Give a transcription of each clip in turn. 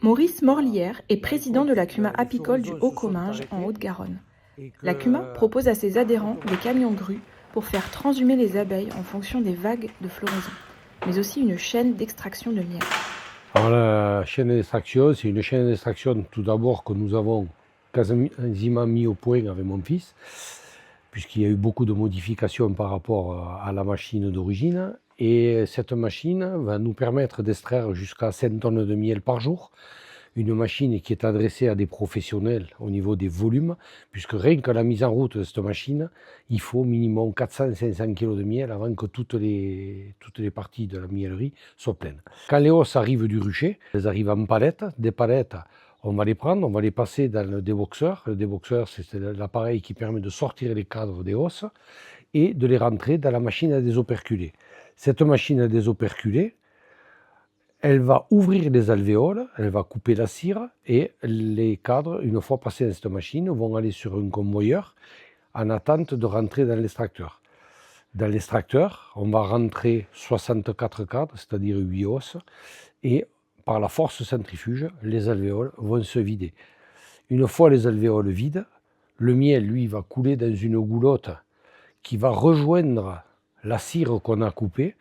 Maurice Morlière est président de la CUMA apicole du Haut-Comminges en Haute-Garonne. La CUMA propose à ses adhérents des camions grues pour faire transhumer les abeilles en fonction des vagues de floraison, mais aussi une chaîne d'extraction de miel. Alors la chaîne d'extraction, c'est une chaîne d'extraction tout d'abord que nous avons quasiment mis au point avec mon fils, puisqu'il y a eu beaucoup de modifications par rapport à la machine d'origine. Et cette machine va nous permettre d'extraire jusqu'à 5 tonnes de miel par jour. Une machine qui est adressée à des professionnels au niveau des volumes, puisque rien que la mise en route de cette machine, il faut minimum 400-500 kg de miel avant que toutes les parties de la miellerie soient pleines. Quand les hausses arrivent du rucher, elles arrivent en palettes. Des palettes, on va les prendre, on va les passer dans le déboxeur. Le déboxeur, c'est l'appareil qui permet de sortir les cadres des hausses et de les rentrer dans la machine à désoperculer. Cette machine à désoperculer, elle va ouvrir les alvéoles, elle va couper la cire et les cadres, une fois passés dans cette machine, vont aller sur un convoyeur en attente de rentrer dans l'extracteur. Dans l'extracteur, on va rentrer 64 cadres, c'est-à-dire 8 hausses, et par la force centrifuge, les alvéoles vont se vider. Une fois les alvéoles vides, le miel, lui, va couler dans une goulotte qui va rejoindre la cire qu'on a coupée,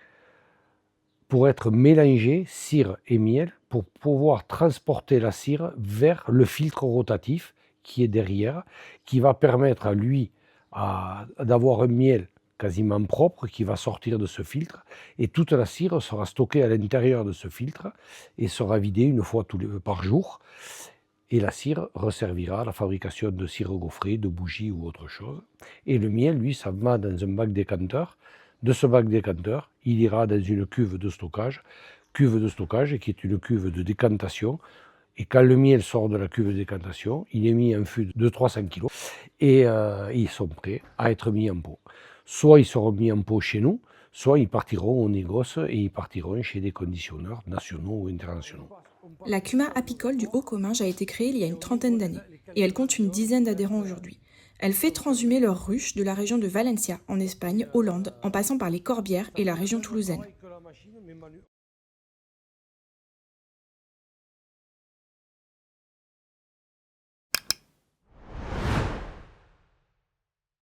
pour être mélangé, cire et miel, pour pouvoir transporter la cire vers le filtre rotatif qui est derrière, qui va permettre à lui d'avoir un miel quasiment propre qui va sortir de ce filtre, et toute la cire sera stockée à l'intérieur de ce filtre et sera vidée une fois par jour, et la cire resservira à la fabrication de cire gaufrée, de bougies ou autre chose. Et le miel, lui, ça va dans un bac décanteur. De ce bac décanteur, il ira dans une cuve de stockage qui est une cuve de décantation. Et quand le miel sort de la cuve de décantation, il est mis en fût de 300 kg et ils sont prêts à être mis en pot. Soit ils seront mis en pot chez nous, soit ils partiront au négoce et ils partiront chez des conditionneurs nationaux ou internationaux. La CUMA apicole du Haut-Comminges a été créée il y a une trentaine d'années et elle compte une dizaine d'adhérents aujourd'hui. Elle fait transhumer leurs ruches de la région de Valencia, en Espagne, Hollande, en passant par les Corbières et la région toulousaine.